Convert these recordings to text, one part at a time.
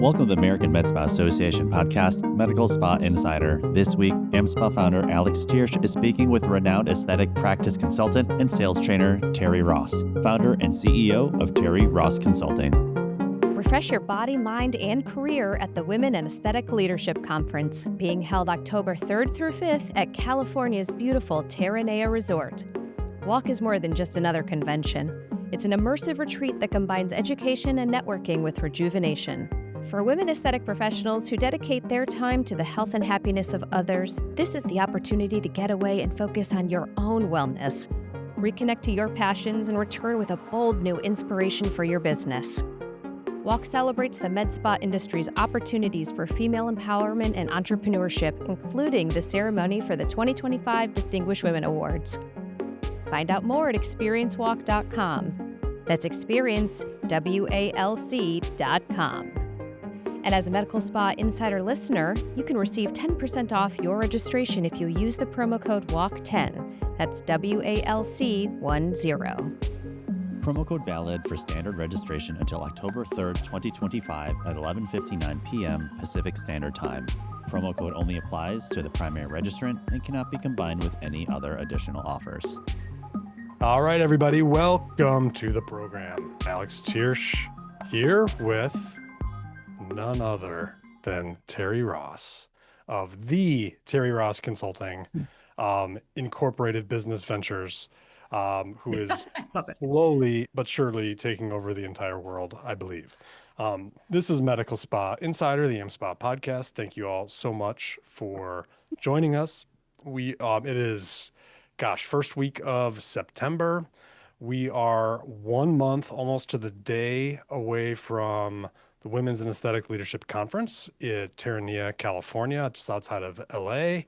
Welcome to the American Med Spa Association podcast, Medical Spa Insider. This week, AmSpa founder Alex Tiersch is speaking with renowned aesthetic practice consultant and sales trainer Terri Ross, founder and CEO of Terri Ross Consulting. Refresh your body, mind, and career at the Women in Aesthetic Leadership Conference, being held October 3rd through 5th at California's beautiful Terranea Resort. WALC is more than just another convention. It's an immersive retreat that combines education and networking with rejuvenation. For women aesthetic professionals who dedicate their time to the health and happiness of others, this is the opportunity to get away and focus on your own wellness. Reconnect to your passions and return with a bold new inspiration for your business. WALC celebrates the med spa industry's opportunities for female empowerment and entrepreneurship, including the ceremony for the 2025 Distinguished Women Awards. Find out more at experiencewalk.com. That's experiencewalc.com. And as a Medical Spa Insider listener, you can receive 10% off your registration if you use the promo code WALC10. That's WALC10. Promo code valid for standard registration until October 3rd, 2025 at 11:59 p.m. Pacific Standard Time. Promo code only applies to the primary registrant and cannot be combined with any other additional offers. All right, everybody, welcome to the program. Alex Tiersch here with none other than Terri Ross of the Terri Ross Consulting, Incorporated Business Ventures, who is slowly but surely taking over the entire world, I believe. This is Medical Spa Insider, the AmSpa podcast. Thank you all so much for joining us. It is, first week of September. We are 1 month, almost to the day, away from the Women's and Aesthetic Leadership Conference in Terranea, California, just outside of LA.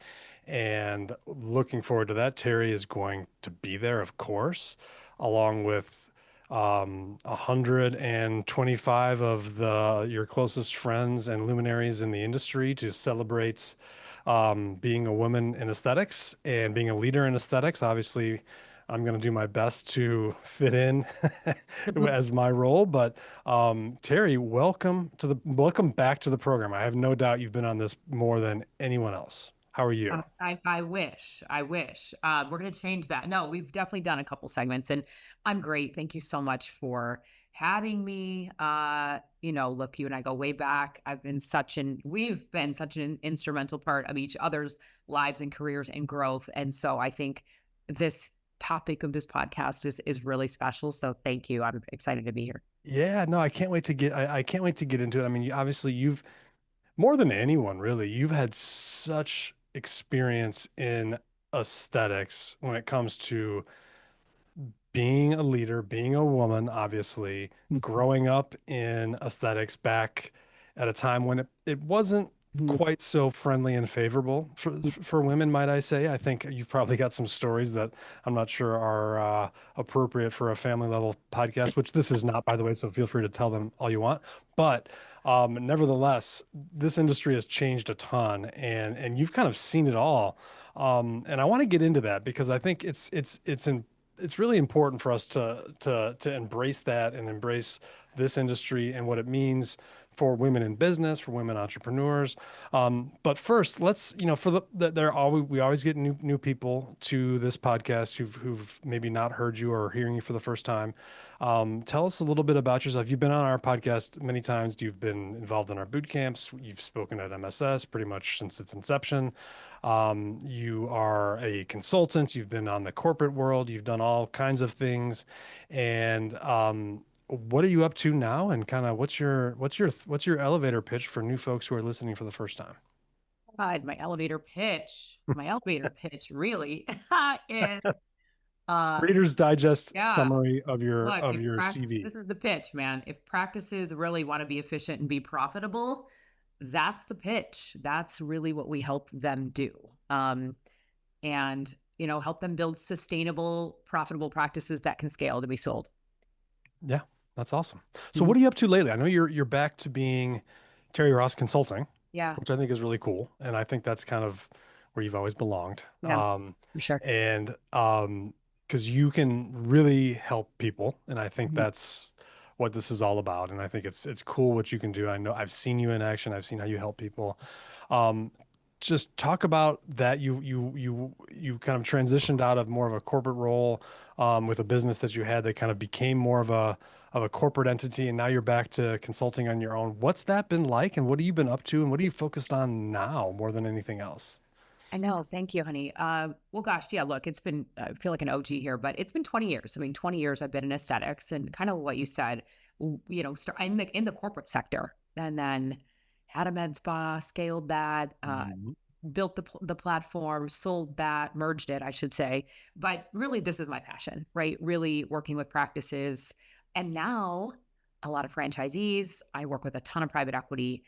And looking forward to that. Terri is going to be there, of course, along with 125 of your closest friends and luminaries in the industry to celebrate being a woman in aesthetics and being a leader in aesthetics. Obviously, I'm going to do my best to fit in as my role, but Terri, welcome back to the program. I have no doubt you've been on this more than anyone else. How are you? I wish. We're going to change that. No, we've definitely done a couple segments and I'm great. Thank you so much for having me. Look, you and I go way back. We've been such an instrumental part of each other's lives and careers and growth. And so I think this topic of this podcast is really special. So thank you. I'm excited to be here. Yeah, no, I can't wait to get into it. I mean, you've more than anyone, really, you've had such experience in aesthetics when it comes to being a leader, being a woman, obviously, growing up in aesthetics back at a time when it wasn't quite so friendly and favorable for women, might I say. I think you've probably got some stories that I'm not sure are appropriate for a family level podcast, which this is not, by the way, so feel free to tell them all you want. But nevertheless, this industry has changed a ton and you've kind of seen it all. And I want to get into that because I think it's really important for us to embrace that and embrace this industry and what it means for women in business, for women entrepreneurs. But first, let's, we always get new people to this podcast who've maybe not heard you or hearing you for the first time. Tell us a little bit about yourself. You've been on our podcast many times. You've been involved in our boot camps. You've spoken at MSS pretty much since its inception. You are a consultant. You've been on the corporate world. You've done all kinds of things. And, what are you up to now? And kind of what's your elevator pitch for new folks who are listening for the first time? God, my elevator pitch really is Reader's Digest summary of your CV. This is the pitch, man. If practices really want to be efficient and be profitable, that's the pitch. That's really what we help them do. And help them build sustainable, profitable practices that can scale to be sold. Yeah, that's awesome. So what are you up to lately? I know you're back to being Terri Ross Consulting, which I think is really cool. And I think that's kind of where you've always belonged. Yeah, for sure. And because you can really help people. And I think that's what this is all about. And I think it's cool what you can do. I know I've seen you in action. I've seen how you help people. Um, just talk about that. You kind of transitioned out of more of a corporate role with a business that you had that kind of became more of a corporate entity, and now you're back to consulting on your own. What's that been like, and what have you been up to, and what are you focused on now more than anything else? I know. Thank you, honey. Well, gosh, yeah, look, it's been, I feel like an OG here, but it's been 20 years. I mean, 20 years I've been in aesthetics and kind of what you said, start in the corporate sector and then had a med spa, scaled that, Mhm. built the platform, sold that, merged it, I should say. But really, this is my passion, right? Really working with practices. And now a lot of franchisees, I work with a ton of private equity.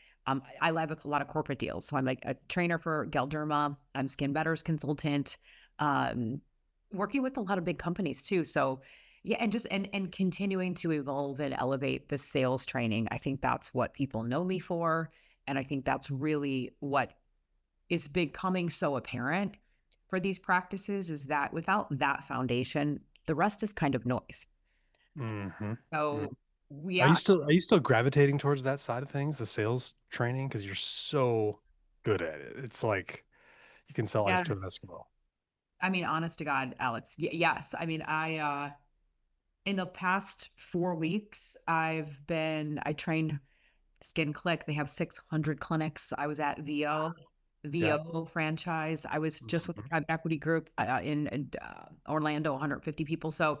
I love a lot of corporate deals. So I'm like a trainer for Galderma, I'm Skin Better's consultant, um, working with a lot of big companies too. So yeah, and just and continuing to evolve and elevate the sales training. I think that's what people know me for. And I think that's really what is becoming so apparent for these practices is that without that foundation, the rest is kind of noise. Mm-hmm. So Are you yeah, still gravitating towards that side of things, the sales training? Because you're so good at it. It's like you can sell ice yeah. to an Eskimo. I mean, honest to God, Alex, yes. I mean, in the past 4 weeks, I trained Skin Click. They have 600 clinics. I was at Yeah. VO franchise. I was just with a Mhm. private equity group in Orlando, 150 people. So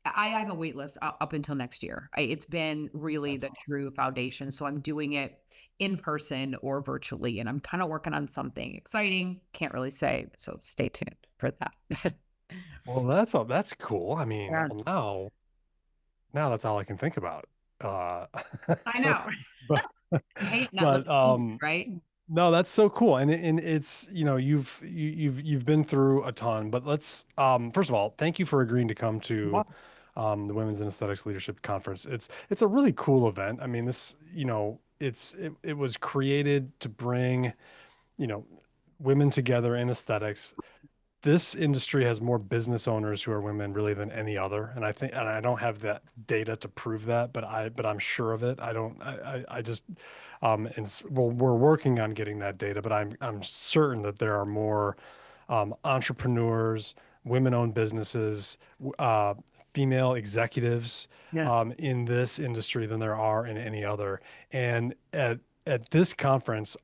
I have a wait list up until next year. It's been really That's the awesome. true foundation. So I'm doing it in person or virtually, and I'm kind of working on something exciting. Can't really say. So stay tuned for that. Well, that's all. That's cool. I mean, Yeah, well, now that's all I can think about. Uh, I know. but Hey, not but living, right? no, that's so cool. And it's, you've been through a ton, but let's first of all, thank you for agreeing to come to the Women's in Aesthetics Leadership Conference. It's a really cool event. I mean, it was created to bring, you know, women together in aesthetics. This industry has more business owners who are women really than any other. And I don't have that data to prove that, but I'm sure of it. I don't, I just, well, we're working on getting that data, but I'm certain that there are more, entrepreneurs, women-owned businesses, female executives, Yeah. in this industry than there are in any other. And at this conference,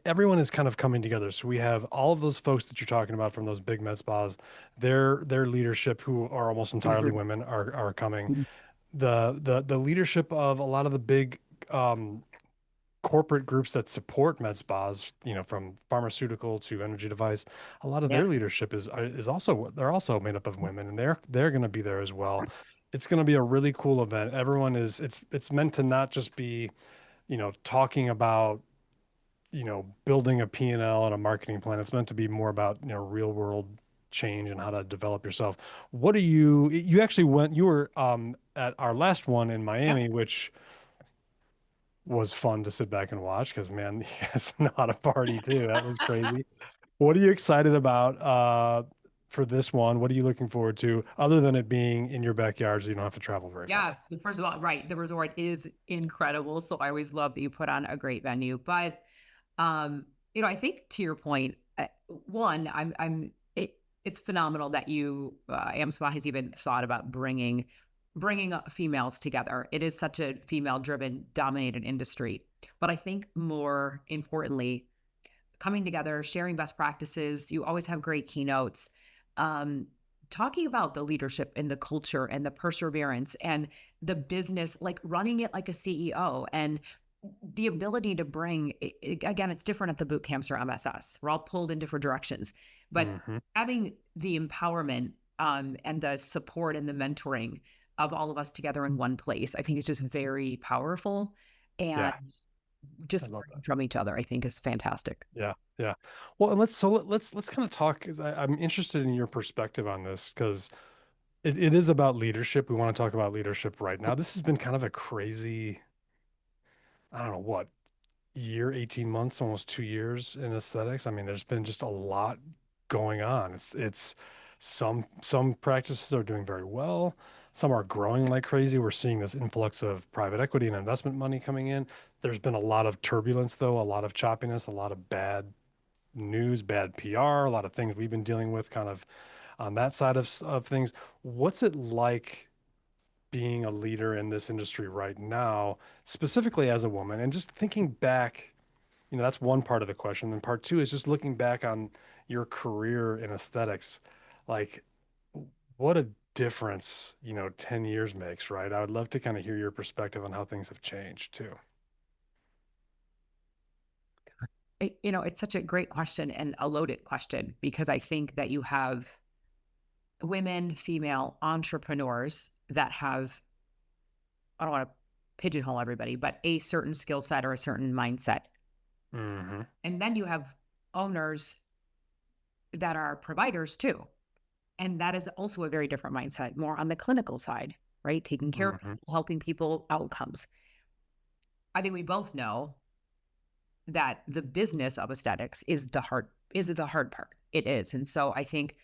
everyone is kind of coming together. So we have all of those folks that you're talking about from those big med spas, their leadership, who are almost entirely women, are coming. The leadership of a lot of the big corporate groups that support med spas, from pharmaceutical to energy device, a lot of Yeah. their leadership is also, they're also made up of women, and they're going to be there as well. It's going to be a really cool event. Everyone is it's meant to not just be, talking about, building a P&L and L and a marketing plan. It's meant to be more about, real world change and how to develop yourself. What do you actually you were at our last one in Yeah. Miami, which was fun to sit back and watch because, man, you guys know how to party too. That was crazy. What are you excited about for this one? What are you looking forward to other than it being in your backyard so you don't have to travel very far? Yes. First of all, right. The resort is incredible. So I always love that you put on a great venue. But I think to your point, one, it's phenomenal that AmSpa has even thought about bringing females together. It is such a female driven, dominated industry. But I think more importantly, coming together, sharing best practices. You always have great keynotes. Um, Talking about the leadership and the culture and the perseverance and the business, like running it like a CEO and the ability to bring, again, it's different at the boot camps or MSS. We're all pulled in different directions, but Hmm. having the empowerment and the support and the mentoring of all of us together in one place, I think is just very powerful. And Yeah, I just love that. learning from each other, I think is fantastic. Yeah, yeah. Well, and let's kind of talk, because I'm interested in your perspective on this, because it is about leadership. We want to talk about leadership right now. This has been kind of a crazy, I don't know what, year, 18 months, almost 2 years in aesthetics. I mean, there's been just a lot going on. It's some practices are doing very well. Some are growing like crazy. We're seeing this influx of private equity and investment money coming in. There's been a lot of turbulence, though, a lot of choppiness, a lot of bad news, bad PR, a lot of things we've been dealing with kind of on that side of things. What's it like being a leader in this industry right now, specifically as a woman? And just thinking back, that's one part of the question. Then part two is just looking back on your career in aesthetics, like what a difference, 10 years makes, right? I would love to kind of hear your perspective on how things have changed too. It's such a great question and a loaded question, because I think that you have women, female entrepreneurs that have, I don't want to pigeonhole everybody, but a certain skill set or a certain mindset. Mm-hmm. And then you have owners that are providers too. And that is also a very different mindset, more on the clinical side, right? Taking care of people, helping people outcomes. I think we both know that the business of aesthetics is the hard part. It is. And so I think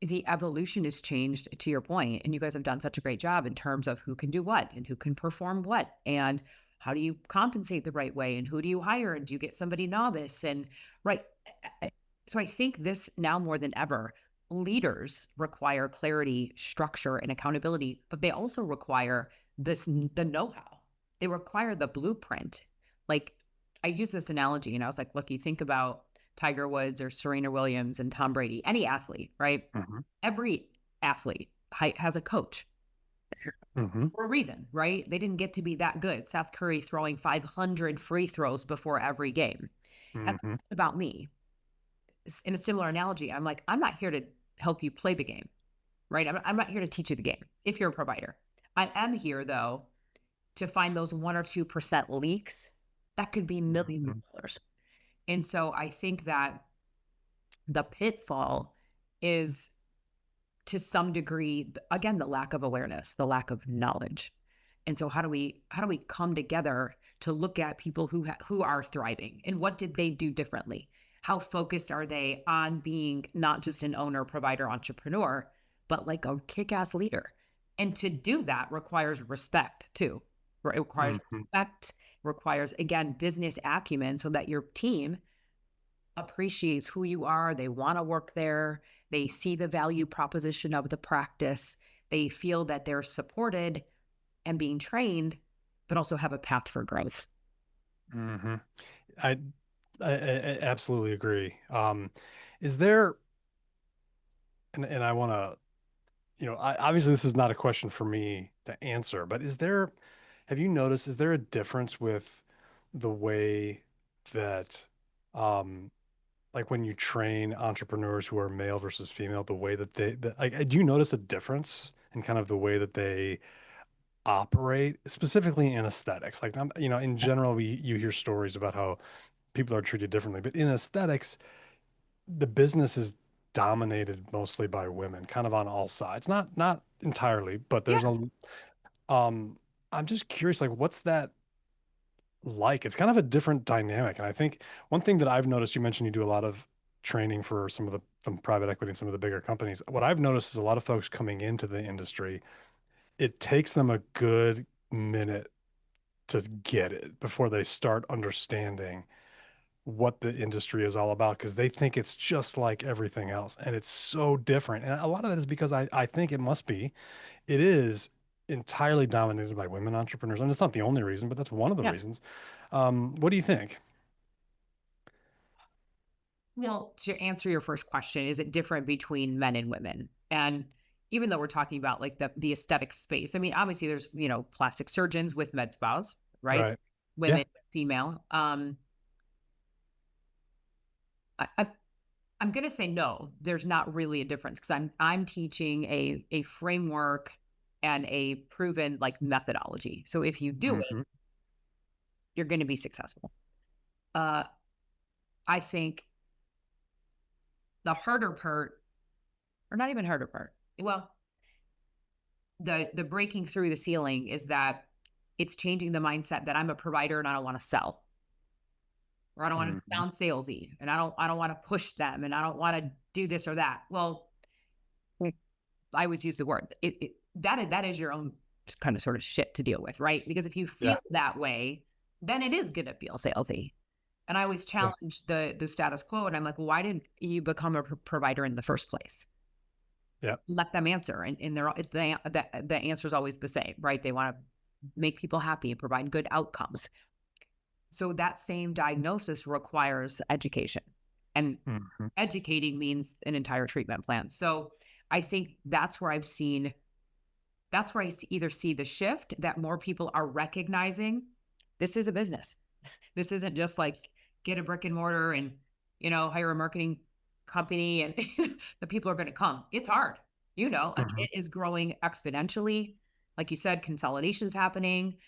the evolution has changed, to your point, and you guys have done such a great job in terms of who can do what and who can perform what, and how do you compensate the right way, and who do you hire, and do you get somebody novice, and right. So I think this now more than ever, leaders require clarity, structure, and accountability, but they also require the know-how. They require the blueprint. Like, I use this analogy, and I was like, look, you think about Tiger Woods or Serena Williams and Tom Brady, any athlete, right? Mm-hmm. Every athlete has a coach for a reason, right? They didn't get to be that good. Seth Curry throwing 500 free throws before every game. And that's about me. In a similar analogy, I'm like, I'm not here to help you play the game, right? I'm not here to teach you the game if you're a provider. I am here, though, to find those 1 or 2% leaks that could be millions of dollars. And so I think that the pitfall is, to some degree, again, the lack of awareness, the lack of knowledge. And so how do we come together to look at people who are thriving, and what did they do differently? How focused are they on being not just an owner, provider, entrepreneur, but like a kick-ass leader? And to do that requires respect too. It requires respect, requires, again, business acumen, so that your team appreciates who you are. They want to work there. They see the value proposition of the practice. They feel that they're supported and being trained, but also have a path for growth. Mm-hmm. I absolutely agree. Is there, and I want to, obviously this is not a question for me to answer, but have you noticed, is there a difference with the way that, like when you train entrepreneurs who are male versus female, the way that do you notice a difference in kind of the way that they operate, specifically in aesthetics? Like, in general, you hear stories about how people are treated differently, but in aesthetics, the business is dominated mostly by women, kind of on all sides. Not entirely, but there's Yeah. I'm just curious, like, what's that like? It's kind of a different dynamic. And I think one thing that I've noticed, you mentioned you do a lot of training for from private equity and some of the bigger companies. What I've noticed is a lot of folks coming into the industry, it takes them a good minute to get it before they start understanding what the industry is all about, because they think it's just like everything else, and it's so different. And a lot of that is because I think it is entirely dominated by women entrepreneurs. And it's not the only reason, but that's one of the Yeah. reasons. What do you think? Well, to answer your first question, is it different between men and women? And even though we're talking about like the aesthetic space, I mean, obviously there's, plastic surgeons with med spas, right? Right. Yeah. Women, female. I'm going to say no, there's not really a difference, because I'm teaching a framework and a proven like methodology. So if you do it, you're going to be successful. I think the harder part, or not even harder part, well, the breaking through the ceiling is that it's changing the mindset that I'm a provider and I don't want to sell, or I don't want to sound salesy, and I don't want to push them, and I don't want to do this or that. Well, I always use the word, that is your own kind of sort of shit to deal with, right? Because if you feel Yeah. that way, then it is going to feel salesy. And I always Yeah. challenge the status quo. And I'm like, why did you become a provider in the first place? Yeah. Let them answer. And the answer is always the same, right? They want to make people happy and provide good outcomes. So that same diagnosis requires education. And Mhm. educating means an entire treatment plan. So I think that's where I either see the shift that more people are recognizing this is a business. This isn't just like get a brick and mortar and, hire a marketing company and the people are going to come. It's hard. Mhm. It is growing exponentially. Like you said, consolidation's happening.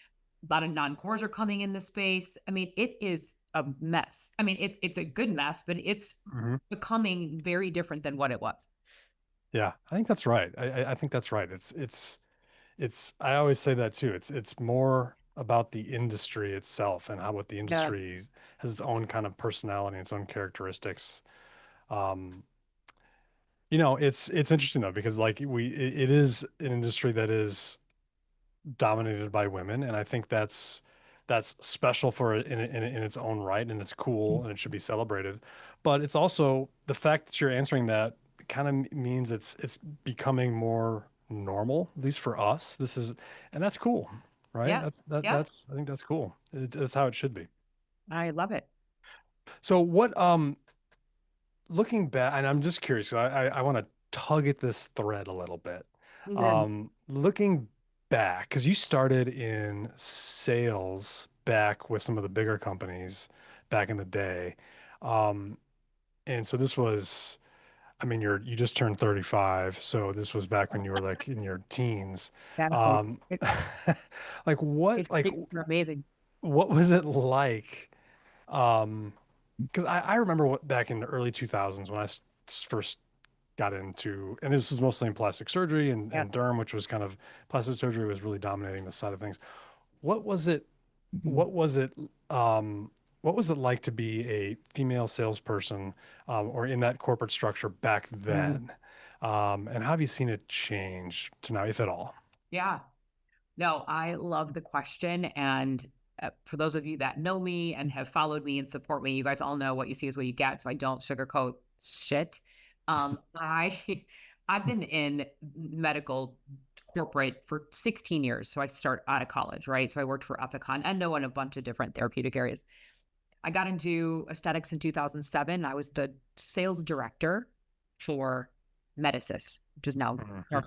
A lot of non-cores are coming in the space. I mean, it is a mess. I mean, it's a good mess, but it's Mhm. becoming very different than what it was. Yeah, I think that's right. I think that's right. I always say that too. It's more about the industry itself and how what the Yeah. industry has its own kind of personality, its own characteristics. Um, it's interesting though, because like it is an industry that is dominated by women, and I think that's special for it in its own right, and it's cool and it should be celebrated. But it's also the fact that you're answering that kind of means it's becoming more normal, at least for us. And that's cool, right? Yeah. Yeah. That's I think that's cool. That's how it should be. I love it. So what looking back, and I'm just curious, 'cause I want to tug at this thread a little bit. Mhm. Looking back, because you started in sales back with some of the bigger companies back in the day. Um, and so this was, I mean, you just turned 35, so this was back when you were like in your teens. Exactly. Um, It, like it's you're amazing. what was it like? Because I remember back in the early 2000s when first got into, and this is mostly in plastic surgery Yeah. and derm, which was kind of plastic surgery was really dominating this side of things. What was it? Mhm. What was it? Um, what was it like to be a female salesperson, or in that corporate structure back Mm. then? And how have you seen it change to now, if at all? Yeah. No, I love the question. And for those of you that know me and have followed me and support me, you guys all know what you see is what you get. So I don't sugarcoat shit. I I've been in medical corporate for 16 years. So I start out of college, right? So I worked for Ethicon and know in a bunch of different therapeutic areas. I got into aesthetics in 2007. I was the sales director for Medicis, which is now Mhm.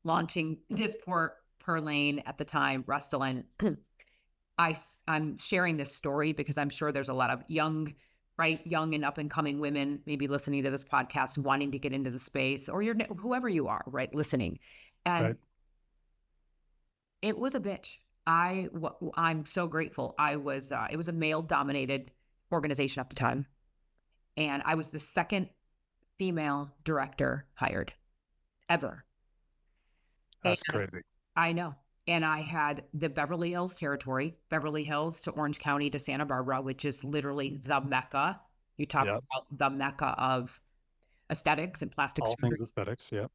launching Dysport, Perlane at the time, Restylane. I'm sharing this story because I'm sure there's a lot of young and up and coming women maybe listening to this podcast wanting to get into the space, or whoever you are, right, listening. And Right. it was a bitch. I'm so grateful. It was a male dominated organization at the time, and I was the second female director hired ever. And That's crazy. I know. And I had the Beverly Hills territory, Beverly Hills to Orange County to Santa Barbara, which is literally the Mecca. You talk Yep. about the Mecca of aesthetics and plastic All surgery. things aesthetics. Yep.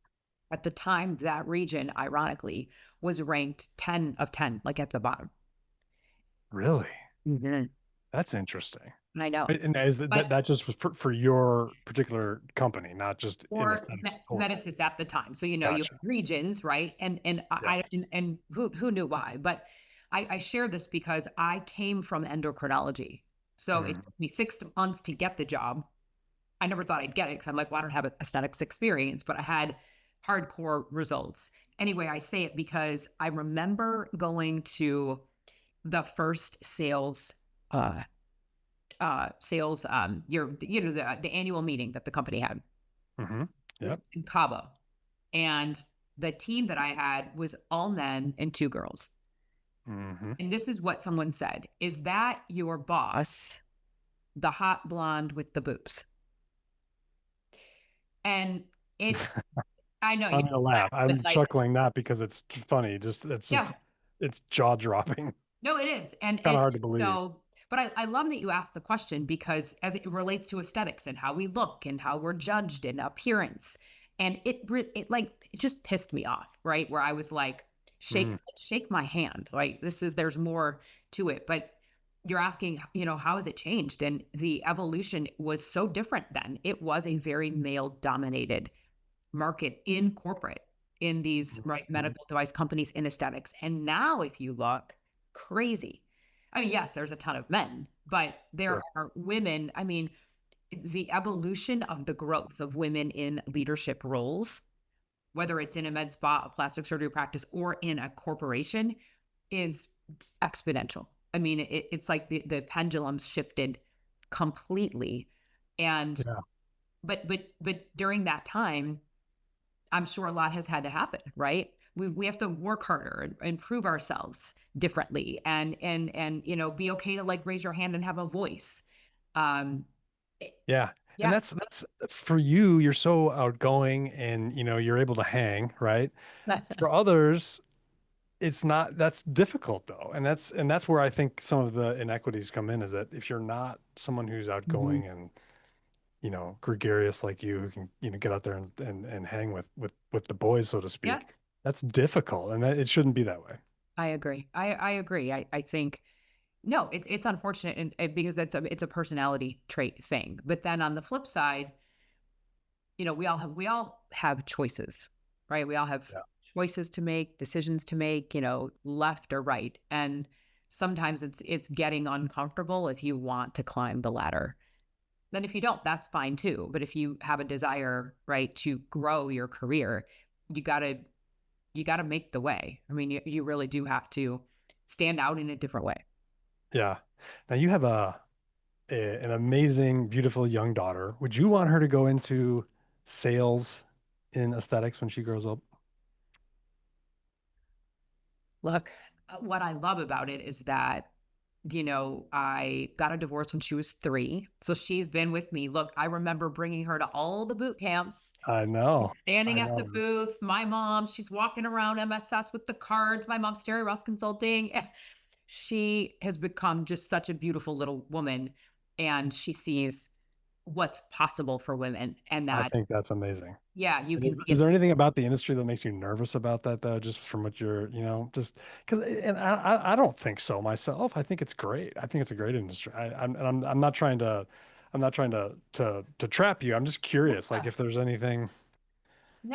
At the time, that region, ironically, was ranked 10 of 10, like at the bottom. Really? Mhm. That's interesting. And I know. And is But that just was for your particular company, not just in for aesthetics total? medicines at the time. So, you have Gotcha. regions, right? And Yeah. and who knew why? But I share this because I came from endocrinology. So it Mm. took me 6 months to get the job. I never thought I'd get it because I'm like, well, I don't have aesthetics experience, but I had hardcore results. Anyway, I say it because I remember going to the first uh sales the annual meeting that the company had. Hmm. It was Yep. in Cabo. And the team that I had was all men and 2 girls. Hmm. And this is what someone said: "Is that your boss, the hot blonde with the boobs?" And it, I know you I'm gonna laugh, laugh. but I'm like, chuckling not because it's funny, just yeah, it's jaw dropping. no, it is. And Kind of hard to believe. so, but I love that you asked the question because as it relates to aesthetics and how we look and how we're judged and appearance. And it just pissed me off, right? Where I was like, Mm. shake my hand. Like there's more to it. But you're asking, how has it changed? And the evolution was so different then. It was a very male dominated market in corporate, in these right Mhm. medical device companies, in aesthetics. And now if you look, crazy. I mean, yes, there's a ton of men, but there Sure. are women. I mean, the evolution of the growth of women in leadership roles, whether it's in a med spa, a plastic surgery practice, or in a corporation, is exponential. I mean, it's like the pendulum's shifted completely. And Yeah. but during that time, I'm sure a lot has had to happen, right? We have to work harder and improve ourselves differently, and be okay to like raise your hand and have a voice. Um, Yeah. And yeah, that's for you, you're so outgoing and you're able to hang, right? For others, it's not, that's difficult though. And that's where I think some of the inequities come in, is that if you're not someone who's Mhm. outgoing and gregarious like you, who can get out there and hang with the boys, so to Yeah, speak, that's difficult, and that it shouldn't be that way. I agree. I agree. I think no, it's unfortunate, because it's a personality trait thing. But then on the flip side, we all have choices, right? We all have Yeah. choices to make, decisions to make, left or right. And sometimes it's getting uncomfortable if you want to climb the ladder. Then if you don't, that's fine too. But if you have a desire, right, to grow your career, you gotta you gotta make the way. I mean, you really do have to stand out in a different way. Yeah. Now you have an amazing, beautiful young daughter. Would you want her to go into sales in aesthetics when she grows up? Look, what I love about it is that, I got a divorce when she was 3. So she's been with me. Look, I remember bringing her to all the boot camps. I She's know. standing I at the know. booth. My mom, she's walking around MSS with the cards. My mom's Terri Ross Consulting. She has become just such a beautiful little woman. And she sees what's possible for women. And I that, think that's amazing. yeah, you And can be is there anything about the industry that makes you nervous about that though? Just from what you're, just because, and I don't think so myself. I think it's great. I think it's a great industry. I'm not trying to, to trap you. I'm just curious, like a if there's anything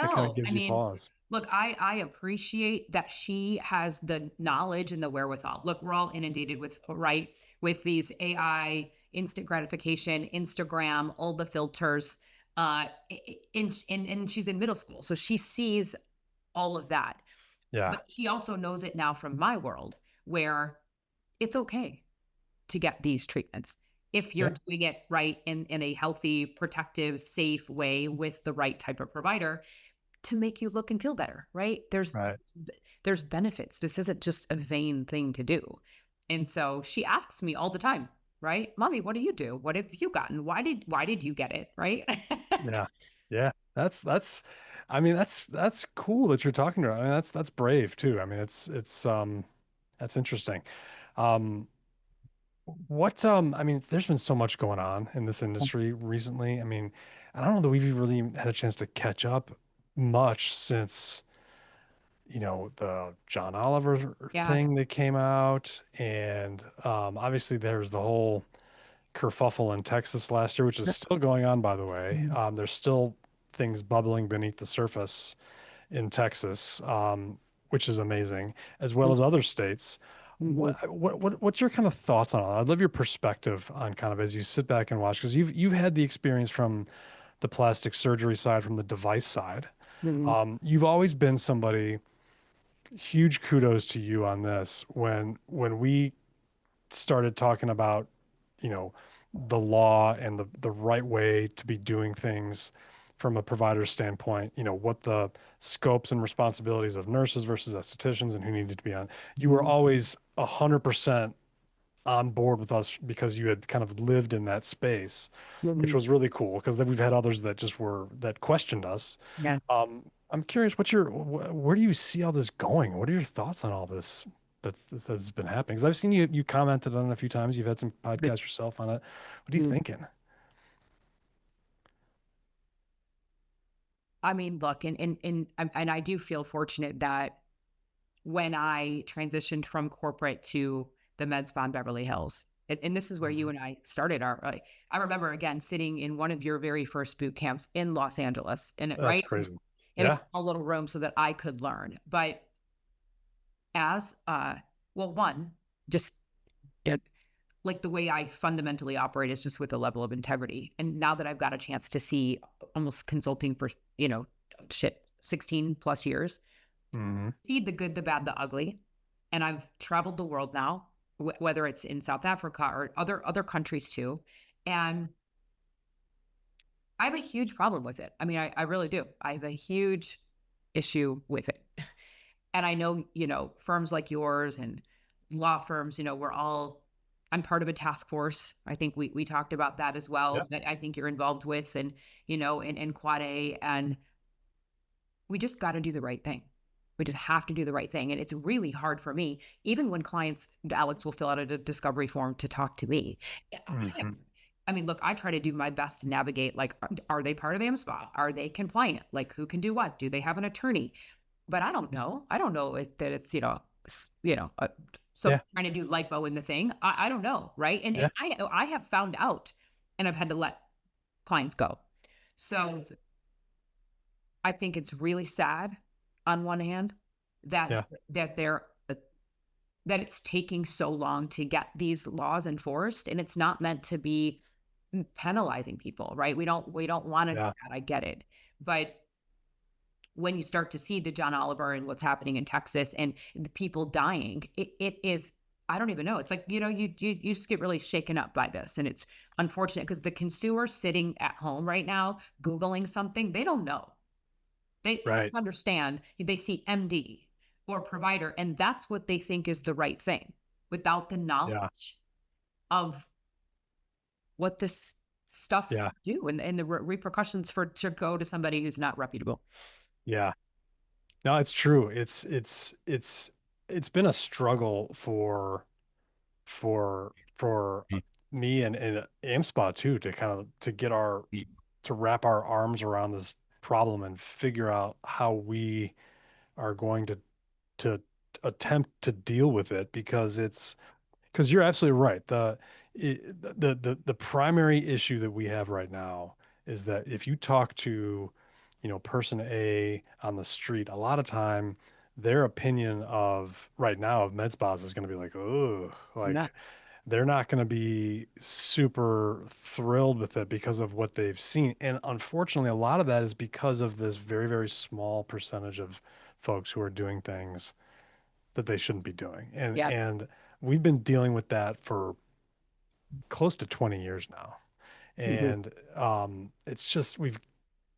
that kind of No, I gives you mean, pause. look, I appreciate that she has the knowledge and the wherewithal. Look, we're all inundated with, right, with these AI, instant gratification, Instagram, all the filters. And she's in middle school, so she sees all of that. Yeah. But she also knows it now from my world, where it's okay to get these treatments if you're Yeah. doing it right, in a healthy, protective, safe way with the right type of provider to make you look and feel better, right? Right. There's benefits. This isn't just a vain thing to do. And so she asks me all the time, right? Mommy, what do you do? What have you gotten? Why did you get it? Right? Yeah. Yeah. I mean, that's cool that you're talking to her. I mean, that's brave too. I mean, that's interesting. Um, I mean, there's been so much going on in this industry recently. I mean, I don't know that we've really had a chance to catch up much since, the John Oliver Yeah. thing that came out. And obviously there's the whole kerfuffle in Texas last year, which is still going on, by the way. There's still things bubbling beneath the surface in Texas, which is amazing, as well as other states. What's your kind of thoughts on it? I'd love your perspective on kind of as you sit back and watch, because you've had the experience from the plastic surgery side, from the device side. Mhm. You've always been somebody, huge kudos to you on this. When we started talking about, you know, the law and the right way to be doing things from a provider standpoint, what the scopes and responsibilities of nurses versus estheticians and who needed to be on. You were always 100% on board with us because you had kind of lived in that space, which Mhm. was really cool, because then we've had others that that questioned us. Yeah. I'm curious, where do you see all this going? What are your thoughts on all this that's been happening? Because I've seen you commented on it a few times. You've had some podcasts yourself on it. What are you thinking? I mean, look, and I do feel fortunate that when I transitioned from corporate to the med spa in Beverly Hills, and this is where you Mhm. and I started our, I remember again sitting in one of your very first boot camps in Los Angeles, in it, That's right? crazy. In a Yeah. small little room so that I could learn. But as, well, one, just it, like the way I fundamentally operate is just with a level of integrity. And now that I've got a chance to see almost consulting for, you know, shit, 16 plus years, Hmm. see the good, the bad, the ugly. And I've traveled the world now, whether it's in South Africa or other countries too. And I have a huge problem with it. I mean, I really do. I have a huge issue with it. And I know, you know, firms like yours and law firms, you know, I'm part of a task force. I think we talked about that as Yeah. well, that I think you're involved with, and, you know, in Quad A. And we just got to do the right thing. We just have to do the right thing. And it's really hard for me, even when clients, Alex will fill out a discovery form to talk to me. Hmm. I mean, look, I try to do my best to navigate, like, are they part of AMSPA? Are they compliant? Like, who can do what? Do they have an attorney? But I don't know. I don't know if that it's, you know, so Yeah. trying to do lipo in the thing. I don't know. Right. And Yeah. I have found out, and I've had to let clients go. So I think it's really sad on one hand that Yeah. that they're that it's taking so long to get these laws enforced, and it's not meant to be penalizing people, right? We don't want to do Yeah. that. I get it. But when you start to see the John Oliver and what's happening in Texas and the people dying, it is, I don't even know. It's like, you know, you just get really shaken up by this. And it's unfortunate because the consumer sitting at home right now, Googling something, they don't know. They Right. don't understand. They see MD or provider, and that's what they think is the right thing without the Yeah. knowledge of what this stuff Yeah. do, and the repercussions for to go to somebody who's not reputable. Yeah. No, it's true. It's been a struggle for me and AimSpa too to kind of to get our to wrap our arms around this problem and figure out how we are going to attempt to deal with it because it's because you're absolutely right. The primary issue that we have right now is that if you talk to, you know, person A on the street, a lot of time their opinion of right now of med spas is going to be like, oh, Yeah. like they're not going to be super thrilled with it because of what they've seen. And unfortunately, a lot of that is because of this very, very small percentage of folks who are doing things that they shouldn't be doing. Yeah. And we've been dealing with that for close to 20 years now. Mhm. And it's just we've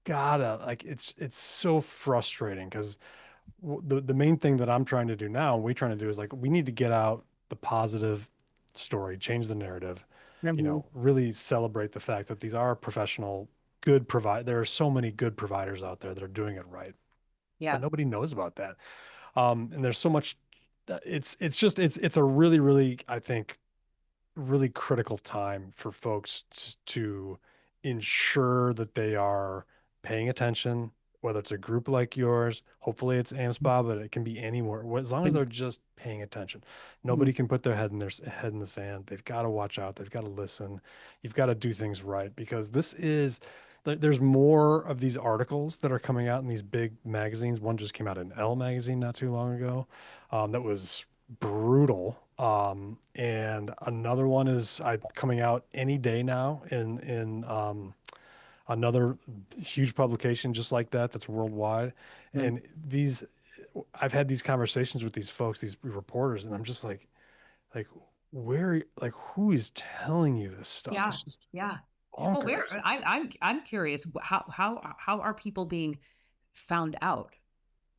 gotta like it's so frustrating because the main thing that I'm trying to do now, and we're trying to do is like we need to get out the positive story, change the narrative, you Mhm. know, really celebrate the fact that these are professional, good provide. There are so many good providers out there that are doing it right, but Yeah. nobody knows about that. And there's so much. It's just it's a really really I think really critical time for folks to ensure that they are paying attention, whether it's a group like yours, hopefully it's AMSPA, but it can be anywhere. As long as they're just paying attention, Mhm. nobody can put their head in the sand. They've got to watch out. They've got to listen. You've got to do things right because this is there's more of these articles that are coming out in these big magazines. One just came out in Elle magazine not too long ago. That was brutal. And another one is coming out any day now in another huge publication just like that that's worldwide. Mhm. And these I've had these conversations with these folks, these reporters, and I'm just like where like who is telling you this stuff? Yeah. It's just Yeah. Well, bonkers. I'm curious, how are people being found out?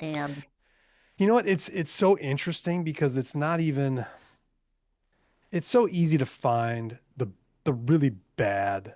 And You know what? It's so interesting because it's not even it's so easy to find the really bad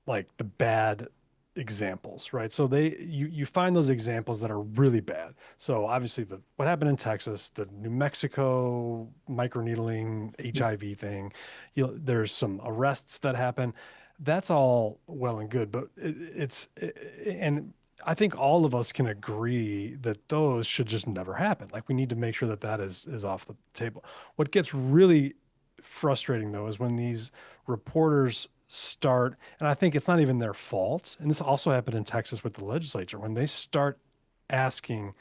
like the bad examples, right? So you find those examples that are really bad. So obviously the what happened in Texas, the New Mexico microneedling HIV thing, there's some arrests that happen. That's all well and good, but and I think all of us can agree that those should just never happen. Like we need to make sure that that is off the table. What gets really frustrating though is when these reporters start, and I think it's not even their fault, and this also happened in Texas with the legislature, when they start asking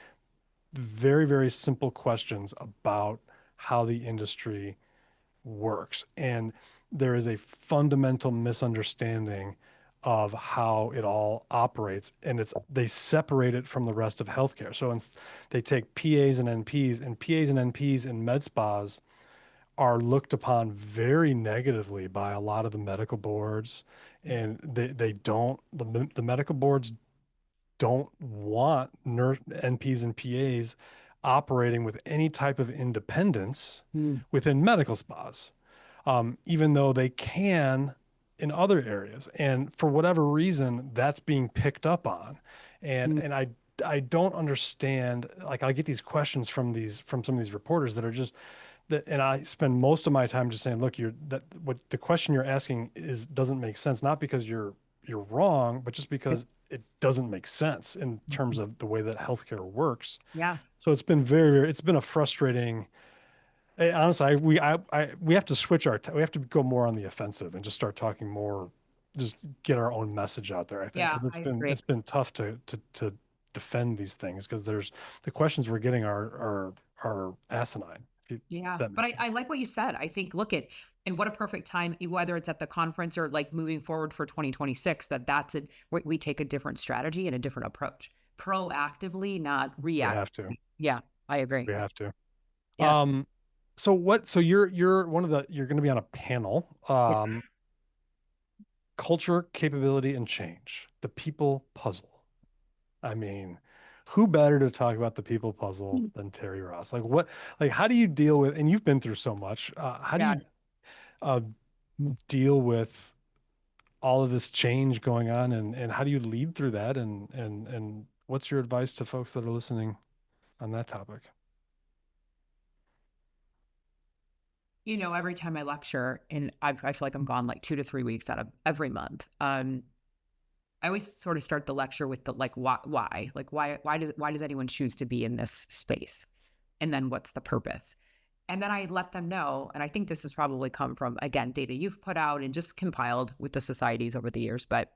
very, very simple questions about how the industry works. And there is a fundamental misunderstanding of how it all operates. And they separate it from the rest of healthcare. So they take PAs and NPs, and PAs and NPs in med spas are looked upon very negatively by a lot of the medical boards. And the medical boards don't want NPs and PAs operating with any type of independence within medical spas, even though they can in other areas. And for whatever reason, that's being picked up on. And I don't understand. Like I get these questions from some of these reporters that are just that, and I spend most of my time just saying, look, what the question you're asking doesn't make sense, not because you're wrong, but just because it doesn't make sense in terms of the way that healthcare works. Yeah. So it's been it's been a frustrating. Honestly, we have to switch we have to go more on the offensive and just start talking more, just get our own message out there. I think Yeah, because I agree. it's been tough to defend these things because the questions we're getting are asinine. Yeah, That but makes I sense. like what you said. I think and what a perfect time, whether it's at the conference or like moving forward for 2026, that's it. We take a different strategy and a different approach, proactively, not We have to. reactively. Yeah, I agree. We have to. Yeah. So you're you're going to be on a panel, Yeah. culture, capability, and change, the people puzzle. I mean, who better to talk about the people puzzle than Terri Ross? How do you deal with, and you've been through so much, how do Yeah. you uh, deal with all of this change going on and how do you lead through that? And what's your advice to folks that are listening on that topic? Every time I lecture, and I feel like I'm gone like 2 to 3 weeks out of every month. I always sort of start the lecture with the like why? Like why does anyone choose to be in this space? And then what's the purpose? And then I let them know, and I think this has probably come from, again, data you've put out and just compiled with the societies over the years, but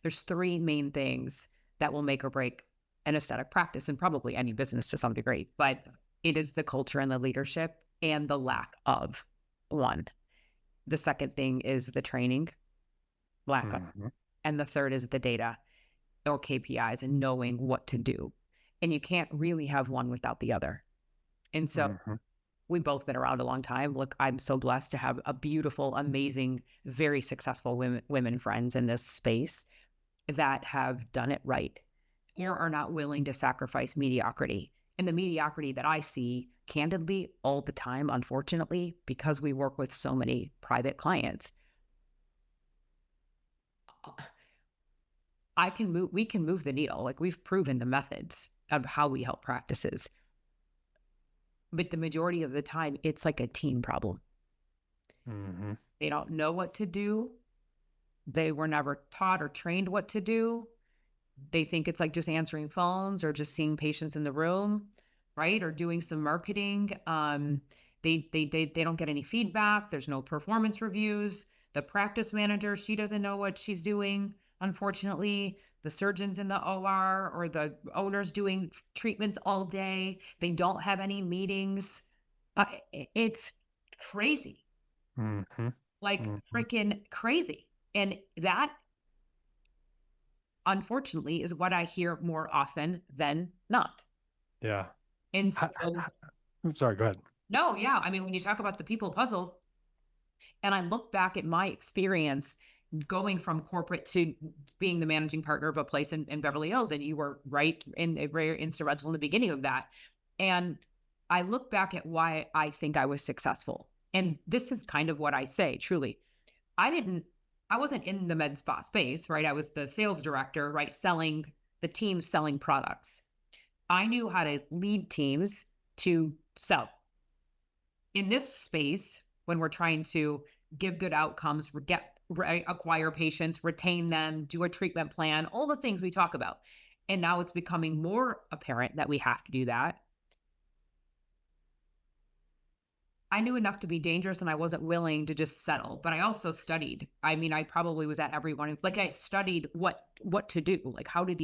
there's three main things that will make or break an aesthetic practice and probably any business to some degree, but it is the culture and the leadership and the lack of one. The second thing is the training, lack of. Mhm. And the third is the data or KPIs and knowing what to do. And you can't really have one without the other. And so Mhm. we've both been around a long time. Look, I'm so blessed to have a beautiful, amazing, very successful women friends in this space that have done it right or are not willing to sacrifice mediocrity. And the mediocrity that I see candidly all the time, unfortunately, because we work with so many private clients, we can move the needle. Like we've proven the methods of how we help practices. But the majority of the time, it's like a team problem. Mhm. They don't know what to do. They were never taught or trained what to do. They think it's like just answering phones or just seeing patients in the room, right? Or doing some marketing. They don't get any feedback. There's no performance reviews. The practice manager, she doesn't know what she's doing. Unfortunately, the surgeons in the OR or the owners doing treatments all day. They don't have any meetings. It's crazy, Mhm. like Mhm. freaking crazy. And that, unfortunately, is what I hear more often than not. Yeah. And Ha- so, I'm sorry, go ahead. no, yeah. I mean, when you talk about the people puzzle, and I look back at my experience going from corporate to being the managing partner of a place in Beverly Hills, and you were very instrumental in the beginning of that. And I look back at why I think I was successful. And this is kind of what I say, truly. I wasn't in the med spa space, right? I was the sales director, right? Selling products. I knew how to lead teams to sell. In this space, when we're trying to give good outcomes, get right? Acquire patients, retain them, do a treatment plan, all the things we talk about. And now it's becoming more apparent that we have to do that. I knew enough to be dangerous and I wasn't willing to just settle, but I also studied. I mean, I probably was at every one. Like I studied what to do. Like how do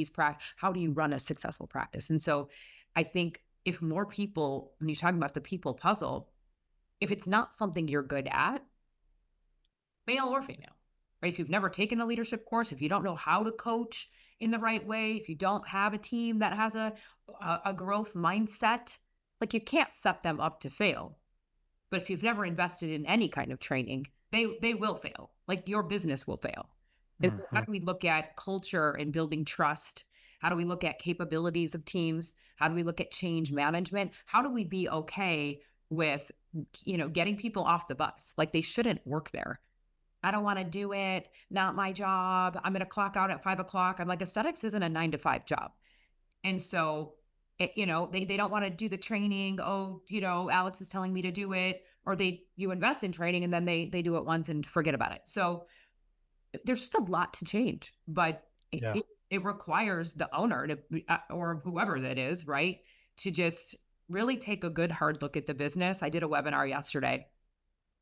you run a successful practice? And so I think if more people, when you're talking about the people puzzle, if it's not something you're good at, male or female, right? If you've never taken a leadership course, if you don't know how to coach in the right way, if you don't have a team that has a growth mindset, like you can't set them up to fail. But if you've never invested in any kind of training, they will fail. Like your business will fail. How do we look at culture and building trust? How do we look at capabilities of teams? How do we look at change management? How do we be okay with, getting people off the bus? Like they shouldn't work there. I don't want to do it. Not my job. I'm going to clock out at 5 o'clock. I'm like, aesthetics isn't a 9 to 5 job. And so, they don't want to do the training. Oh, Alex is telling me to do it, or you invest in training and then they do it once and forget about it. So there's just a lot to change, but Yeah. it requires the owner to, or whoever that is, right, to just really take a good hard look at the business. I did a webinar yesterday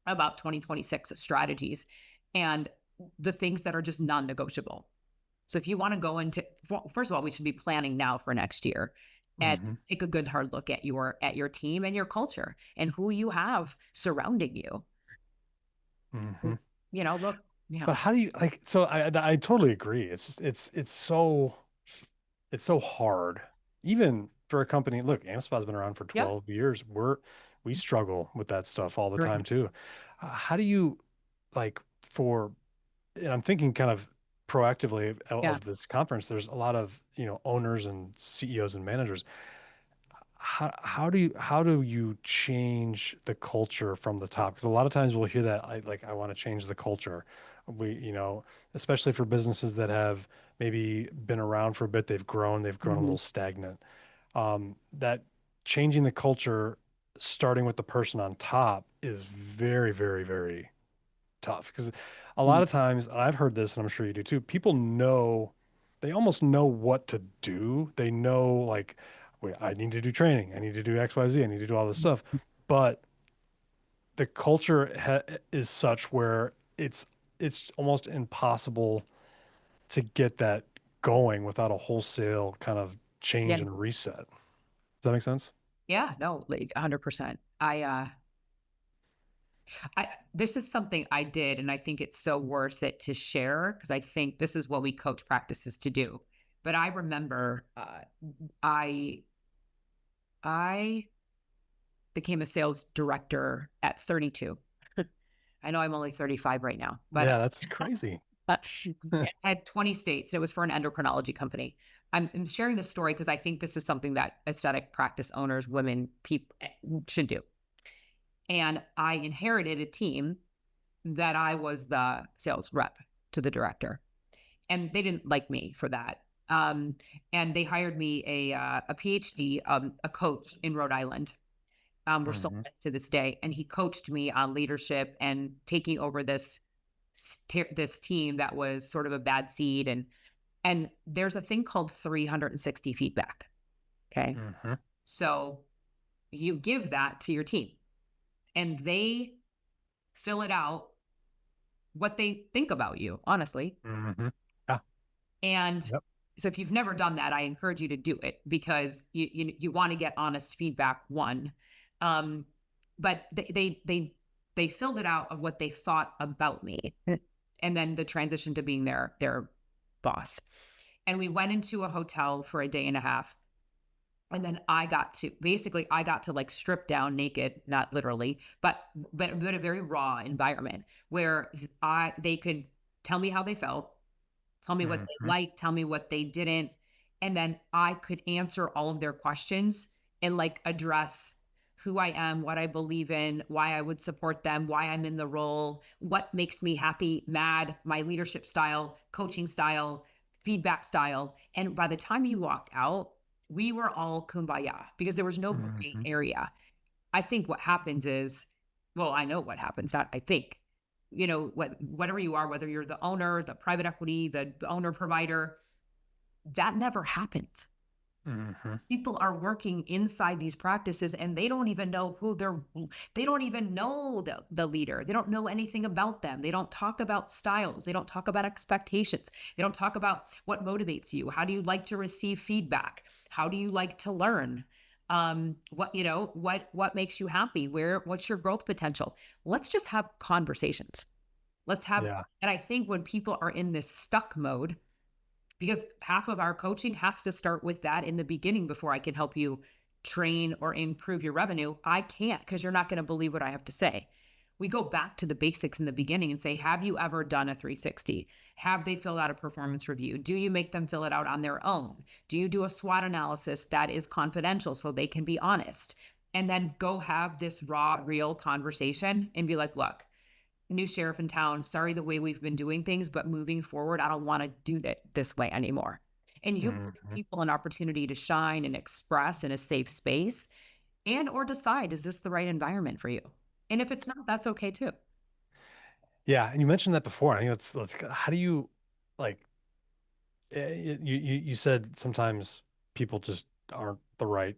about 2026 strategies and the things that are just non-negotiable. So if you want to go into, first of all, we should be planning now for next year and take a good hard look at your team and your culture and who you have surrounding you. Look, yeah. But how do you like, so I totally agree. It's just, it's so hard. Even for a company, look, AmSpa's been around for 12 years. We struggle with that stuff all the Right. time too. How do you like and I'm thinking kind of proactively of this conference, there's a lot of, owners and CEOs and managers. How do you change the culture from the top? Because a lot of times we'll hear that I want to change the culture. Especially for businesses that have maybe been around for a bit, they've grown a little stagnant. That changing the culture, starting with the person on top, is very, very, very tough. Because a lot of times, and I've heard this, and I'm sure you do too, people they almost know what to do. They know, like, wait, I need to do training. I need to do X, Y, Z. I need to do all this stuff. But the culture is such where it's almost impossible to get that going without a wholesale kind of change and reset. Does that make sense? Yeah, no, like 100%. This is something I did, and I think it's so worth it to share because I think this is what we coach practices to do. But I remember I became a sales director at 32. I know I'm only 35 right now, but yeah, that's crazy. I had 20 states. It was for an endocrinology company. I'm sharing this story because I think this is something that aesthetic practice owners, women, people should do. And I inherited a team that I was the sales rep to the director. And they didn't like me for that. And they hired me a PhD, a coach in Rhode Island. We're still friends to this day. And he coached me on leadership and taking over this team that was sort of a bad seed. And there's a thing called 360 feedback. Okay. So you give that to your team and they fill it out what they think about you, honestly. Yeah. And so if you've never done that, I encourage you to do it because you want to get honest feedback, one. But they filled it out of what they thought about me and then the transition to being their boss. And we went into a hotel for a day and a half. And then I got to like strip down naked, not literally, but a very raw environment where they could tell me how they felt, tell me what they liked, tell me what they didn't. And then I could answer all of their questions and like address who I am, what I believe in, why I would support them, why I'm in the role, what makes me happy, mad, my leadership style, coaching style, feedback style. And by the time you walked out, we were all kumbaya because there was no gray area. I think what happens is, well, I know what happens, not I think. whatever you are, whether you're the owner, the private equity, the owner provider, that never happens. Mm-hmm. People are working inside these practices and they don't even know they don't even know the leader. They don't know anything about them. They don't talk about styles. They don't talk about expectations. They don't talk about what motivates you. How do you like to receive feedback? How do you like to learn? What makes you happy? What's your growth potential? Let's just have conversations. Yeah. And I think when people are in this stuck mode, because half of our coaching has to start with that in the beginning before I can help you train or improve your revenue. I can't, because you're not going to believe what I have to say. We go back to the basics in the beginning and say, have you ever done a 360? Have they filled out a performance review? Do you make them fill it out on their own? Do you do a SWOT analysis that is confidential so they can be honest? And then go have this raw, real conversation and be like, look, new sheriff in town, sorry the way we've been doing things, but moving forward, I don't want to do that this way anymore. And you give people an opportunity to shine and express in a safe space, and or decide, is this the right environment for you? And if it's not, that's okay too. Yeah. And you mentioned that before. I think let's how do you, like, you said sometimes people just aren't the right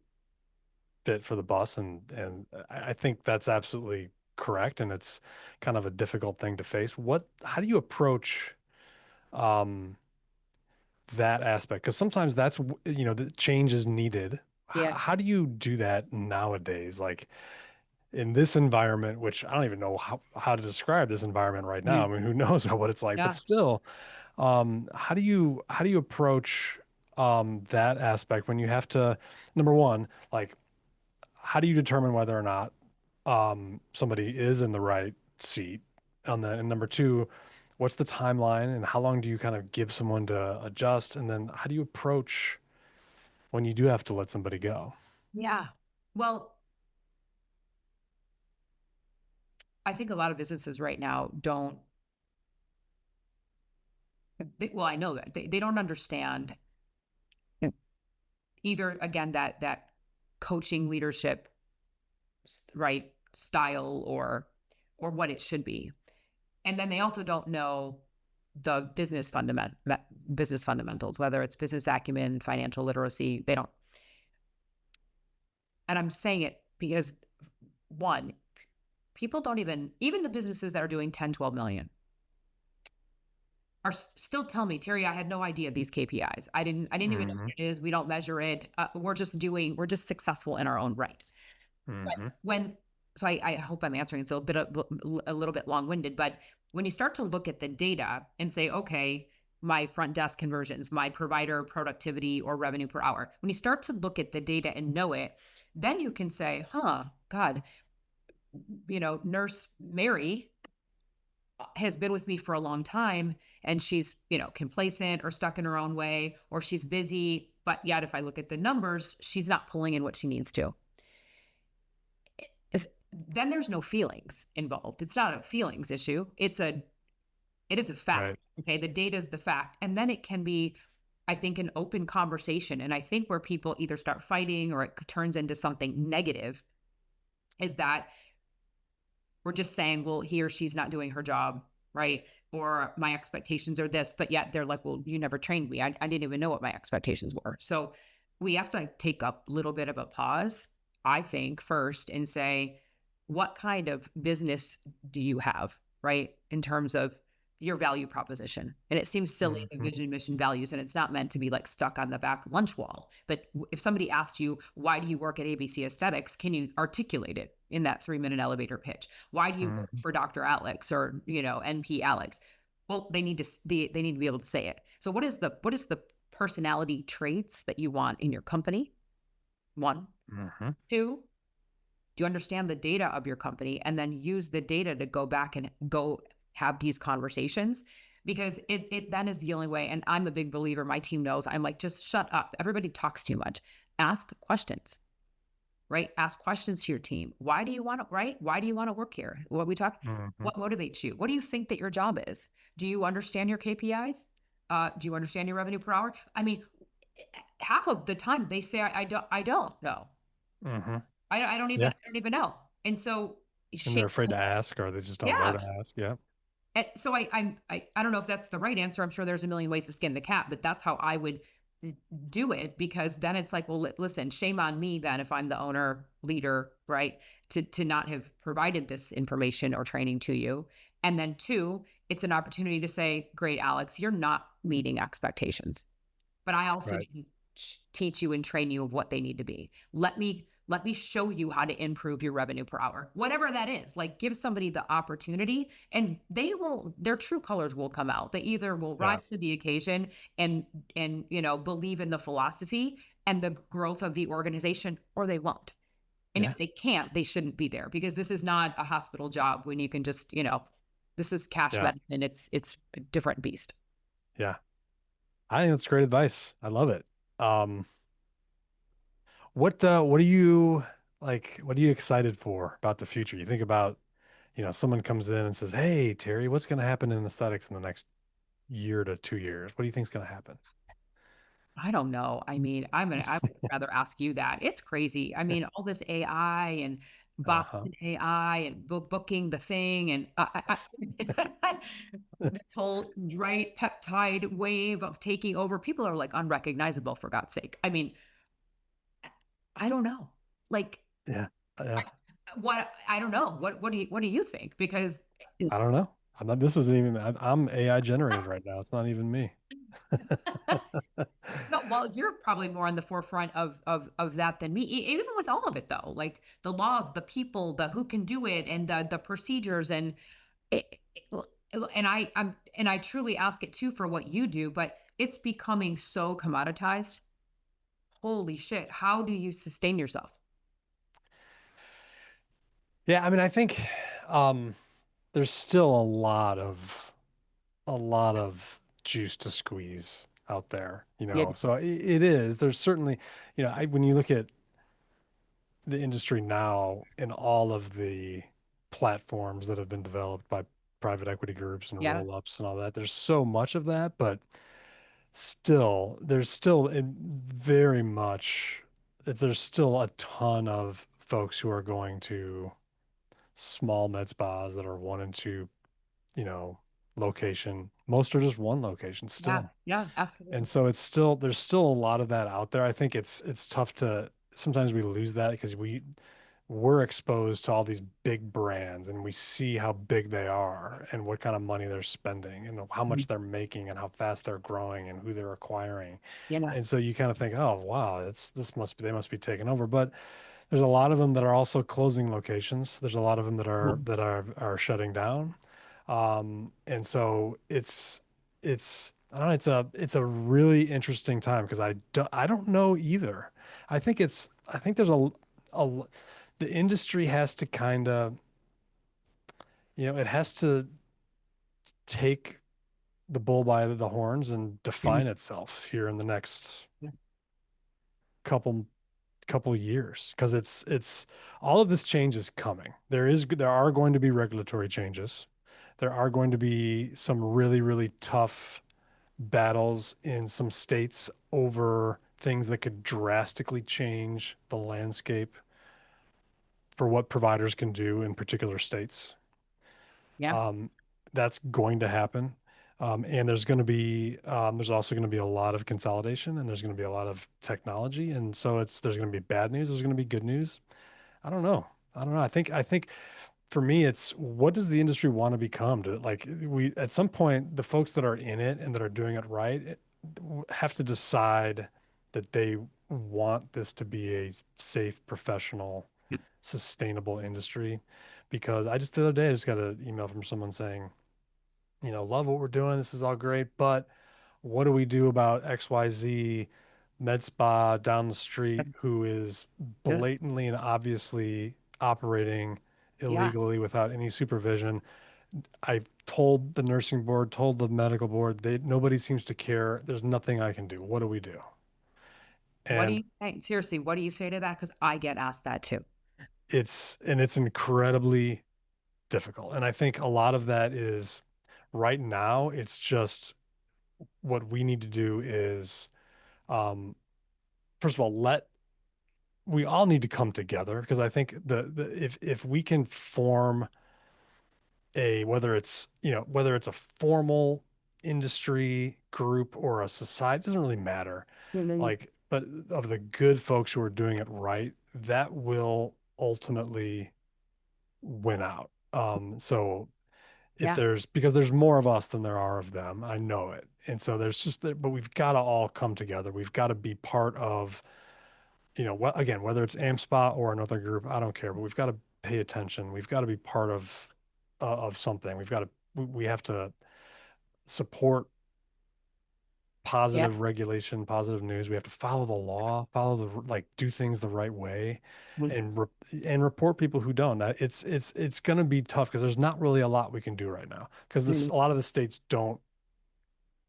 fit for the bus, and I think that's absolutely correct, and it's kind of a difficult thing to face. How do you approach um that aspect? Because sometimes the change is needed. Yeah. How do you do that nowadays? Like, in this environment, which I don't even know how to describe this environment right now. I mean, who knows what it's like, but Yeah. still, how do you approach that aspect when you have to, number one, like, how do you determine whether or not somebody is in the right seat on that? And number two, what's the timeline and how long do you kind of give someone to adjust? And then how do you approach when you do have to let somebody go? Yeah. Well, I think a lot of businesses right now I know that they don't understand either, again, that coaching leadership, right, style or what it should be. And then they also don't know the business fundamentals, whether it's business acumen, financial literacy. They don't. And I'm saying it because, one, people don't even the businesses that are doing 10, 12 million are still tell me, Terri, I had no idea these KPIs. I didn't even know what it is. We don't measure it. We're just successful in our own right. But so I hope I'm answering. It's a little bit long-winded, but when you start to look at the data and say, okay, my front desk conversions, my provider productivity or revenue per hour, when you start to look at the data and know it, then you can say, God, Nurse Mary has been with me for a long time and she's, complacent or stuck in her own way, or she's busy, but yet if I look at the numbers, she's not pulling in what she needs to. Then there's no feelings involved. It's not a feelings issue. It is a fact. Right. Okay. The data is the fact. And then it can be, I think, an open conversation. And I think where people either start fighting or it turns into something negative is that we're just saying, well, he or she's not doing her job, right? Or my expectations are this, but yet they're like, well, you never trained me. I didn't even know what my expectations were. So we have to take a little bit of a pause, I think, first and say, what kind of business do you have, right? In terms of your value proposition. And it seems silly, the vision, mission, values, and it's not meant to be like stuck on the back lunch wall. But if somebody asked you, why do you work at ABC Aesthetics? Can you articulate it in that 3-minute elevator pitch? Why do you work for Dr. Alex or, NP Alex? Well, they need to be able to say it. So what is the personality traits that you want in your company? One. Two, do you understand the data of your company and then use the data to go back and go have these conversations? Because it then is the only way. And I'm a big believer, my team knows, I'm like, just shut up. Everybody talks too much. Ask questions, right? Ask questions to your team. Why do you want to, right? Why do you want to work here? What motivates you? What do you think that your job is? Do you understand your KPIs? Do you understand your revenue per hour? I mean, half of the time they say, I don't know. I don't even know. And so and they're afraid to ask, or they just don't know to ask. Yeah. And so I don't know if that's the right answer. I'm sure there's a million ways to skin the cat, but that's how I would do it, because then it's like, well, listen, shame on me then if I'm the owner leader, right? To not have provided this information or training to you. And then two, it's an opportunity to say, great, Alex, you're not meeting expectations, but I also Right. didn't teach you and train you of what they need to be. Let me show you how to improve your revenue per hour, whatever that is. Like, give somebody the opportunity, and their true colors will come out. They either will Yeah. rise to the occasion and believe in the philosophy and the growth of the organization, or they won't. And Yeah. if they can't, they shouldn't be there, because this is not a hospital job when you can just, this is cash Yeah. medicine. It's a different beast. Yeah. I think that's great advice. I love it. Um, what are you like, what are you excited for about the future? You think about, someone comes in and says, "Hey, Terry, what's going to happen in aesthetics in the next year to 2 years? What do you think's going to happen?" I don't know. I mean, I would rather ask you that. It's crazy. I mean, all this AI and Uh-huh. Boston AI and booking the thing, and this whole right peptide wave of taking over. People are like unrecognizable, for God's sake. I mean, I don't know. Like, Yeah. Yeah. what I don't know. What do you think? Because I don't know. I'm not, this isn't even, I'm AI generated right now. It's not even me. no, well, you're probably more on the forefront of that than me. Even with all of it, though, like the laws, the people, the who can do it, and the procedures, and it, and I truly ask it too for what you do, but it's becoming so commoditized. Holy shit! How do you sustain yourself? Yeah, I mean, I think um there's still a lot of juice to squeeze out there, Yeah, So it is. There's certainly, when you look at the industry now and all of the platforms that have been developed by private equity groups and yeah, roll-ups and all that, there's so much of that, but still, there's still very much, there's still a ton of folks who are going to small med spas that are one and two, you know, location. Most are just one location yeah, still. yeah, And absolutely. so there's still a lot of that out there. I think it's tough to sometimes we lose that because we're exposed to all these big brands and we see how big they are and what kind of money they're spending and how Mhm. much they're making and how fast they're growing and who they're acquiring. You know, And so you kind of think, oh wow, they must be taking over. But there's a lot of them that are also closing locations. There's a lot of them that yeah, are shutting down. And so it's I don't know, it's a really interesting time because I don't know either. I think there's a the industry has to kind of, it has to take the bull by the horns and yeah, define itself here in the next yeah, couple years because it's all of this change is coming. There are going to be regulatory changes. There are going to be some really, really tough battles in some states over things that could drastically change the landscape for what providers can do in particular states. yeah. Um, that's going to happen. And there's also going to be a lot of consolidation and there's going to be a lot of technology. And so there's going to be bad news. There's going to be good news. I don't know. I don't know. I think for me, it's what does the industry want to become? At some point, the folks that are in it and that are doing it right have to decide that they want this to be a safe, professional, sustainable industry. Because the other day, I just got an email from someone saying, love what we're doing. This is all great, but what do we do about XYZ med spa down the street who is Yeah. blatantly and obviously operating Yeah. illegally without any supervision? I told the nursing board, told the medical board, nobody seems to care. There's nothing I can do. What do we do? What do And you say? Seriously, what do you say to that? Because I get asked that too. it's incredibly difficult. And I think a lot of that is right now, it's just what we need to do is um, first of all, we all need to come together because I think the if we can form whether it's, whether it's a formal industry group or a society, it doesn't really matter. Mhm. Like, but of the good folks who are doing it right, that will ultimately win out. So if Yeah. because there's more of us than there are of them, I know it. And so there's just that, but we've got to all come together. We've got to be part of, again, whether it's AmSpa or another group, I don't care, but we've got to pay attention. We've got to be part of something. We have to support Yeah. positive regulation, positive news. We have to follow the law, like do things the right way, Mhm. and report people who don't. It's going to be tough because there's not really a lot we can do right now because Mhm. a lot of the states don't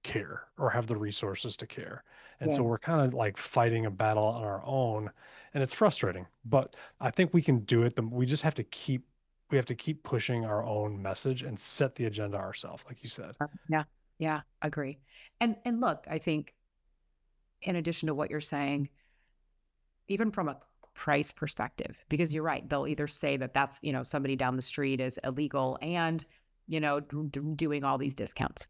care or have the resources to care. And Yeah. so we're kind of like fighting a battle on our own, and it's frustrating, but I think we can do it. We just have to keep pushing our own message and set the agenda ourselves, like you said. Yeah. Yeah. Agree. And look, I think in addition to what you're saying, even from a price perspective, because you're right, they'll either say that that's, somebody down the street is illegal and, doing all these discounts.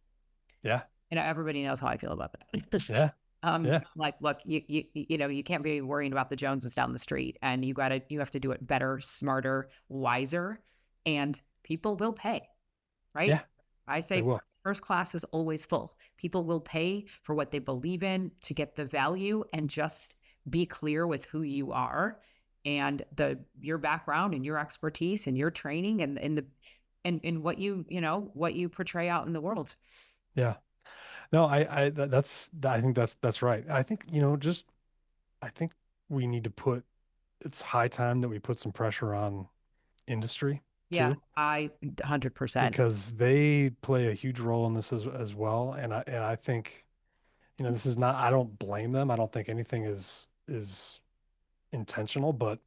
Yeah. Everybody knows how I feel about that. Yeah. Yeah. Like, look, you can't be worrying about the Joneses down the street, and you have to do it better, smarter, wiser, and people will pay, right? Yeah. I They say will. first class is always full. People will pay for what they believe in to get the value, and just be clear with who you are and your background and your expertise and your training and what what you portray out in the world. Yeah. No, I think that's right. I think, I think we need to it's high time that we put some pressure on industry Yeah, too, I 100%. because they play a huge role in this as well. And I think, this is not, I don't blame them. I don't think anything is intentional, but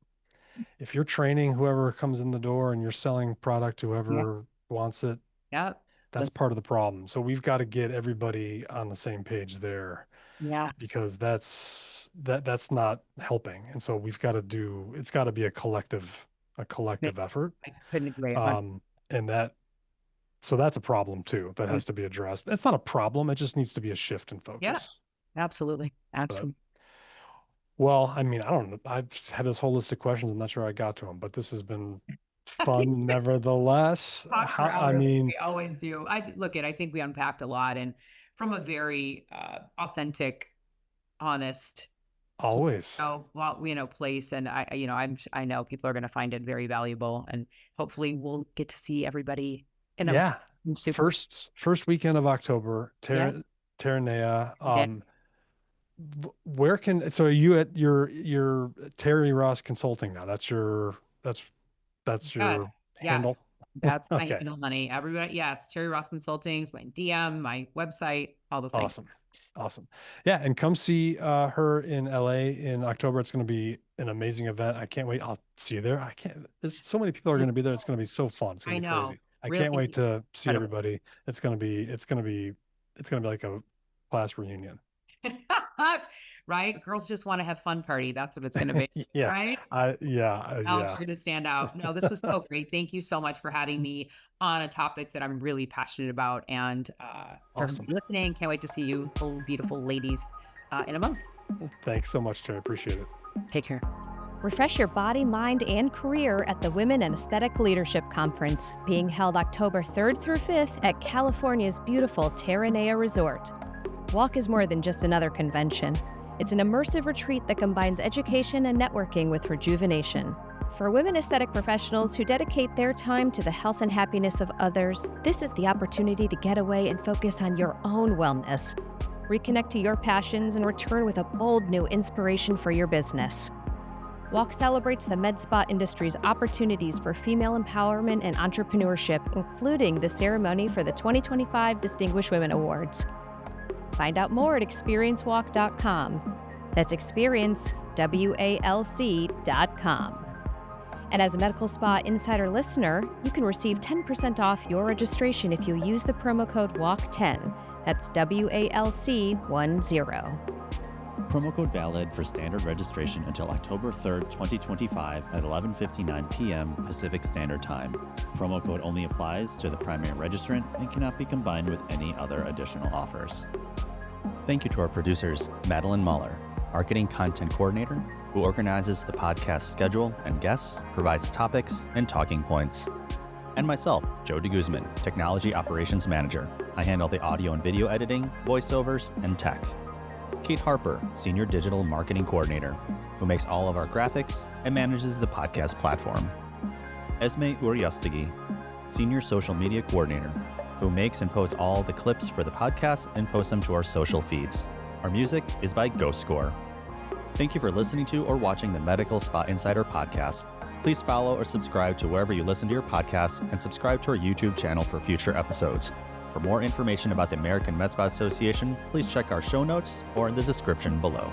if you're training whoever comes in the door and you're selling product to Yeah. whoever wants it, Yeah. that's Listen, part of the problem. So we've got to get everybody on the same page there, yeah. because that's not helping. And so it's got to be a Yeah, collective effort. I couldn't agree. Um, and so that's a problem too that has to be addressed. It's not a problem. It just needs to be a shift in Yeah, focus. absolutely. But Absolutely. well, I mean, I don't know. I've had this whole list of questions. I'm not sure I got to them, but this has been fun nevertheless. Talk for I hours. mean, We always do. I think we unpacked a lot, and from a very authentic, honest, always. place. And I know people are going to find it very valuable, and hopefully we'll get to see everybody in a Yeah. super. First weekend of October, Yeah. Terranea. Yeah. Where so are you at your Terri Ross Consulting now? That's Yes. your handle. Yes. That's my Okay. handle, honey. Everybody, yes. Terri Ross Consulting's my DM, my website, all the things. Awesome. Awesome. Yeah, and come see her in LA in October. It's going to be an amazing event. I can't wait. I'll see you there. There's so many people are going to be there. It's going to be so fun. It's going I to be know. crazy. I can't wait Really to see incredible. everybody. It's going to be like a class reunion. Right? Girls just want to have fun party. That's what it's going to be. Yeah. Right? Oh, Yeah. you're going to stand out. No, this was so great. Thank you so much for having me on a topic that I'm really passionate about, and for Awesome. listening. Can't wait to see you, beautiful ladies, in a month. Thanks so much, Terry. Appreciate it. Take care. Refresh your body, mind, and career at the Women in Aesthetic Leadership Conference, being held October 3rd through 5th at California's beautiful Terranea Resort. WALC is more than just another convention. It's an immersive retreat that combines education and networking with rejuvenation. For women aesthetic professionals who dedicate their time to the health and happiness of others, this is the opportunity to get away and focus on your own wellness. Reconnect to your passions and return with a bold new inspiration for your business. WALC celebrates the med spa industry's opportunities for female empowerment and entrepreneurship, including the ceremony for the 2025 Distinguished Women Awards. Find out more at experiencewalk.com. That's experiencewalc.com. And as a Medical Spa Insider listener, you can receive 10% off your registration if you use the promo code WALC10. That's WALC10. Promo code valid for standard registration until October 3rd, 2025 at 11:59 p.m. Pacific Standard Time. Promo code only applies to the primary registrant and cannot be combined with any other additional offers. Thank you to our producers, Madeline Mahler, Marketing Content Coordinator, who organizes the podcast schedule and guests, provides topics and talking points. And myself, Joe DeGuzman, Technology Operations Manager. I handle the audio and video editing, voiceovers, and tech. Kate Harper, Senior Digital Marketing Coordinator, who makes all of our graphics and manages the podcast platform. Esme Uriostegui, Senior Social Media Coordinator, who makes and posts all the clips for the podcast and posts them to our social feeds. Our music is by Ghost Score. Thank you for listening to or watching the Medical Spa Insider podcast. Please follow or subscribe to wherever you listen to your podcasts and subscribe to our YouTube channel for future episodes. For more information about the American Med Spa Association, please check our show notes or in the description below.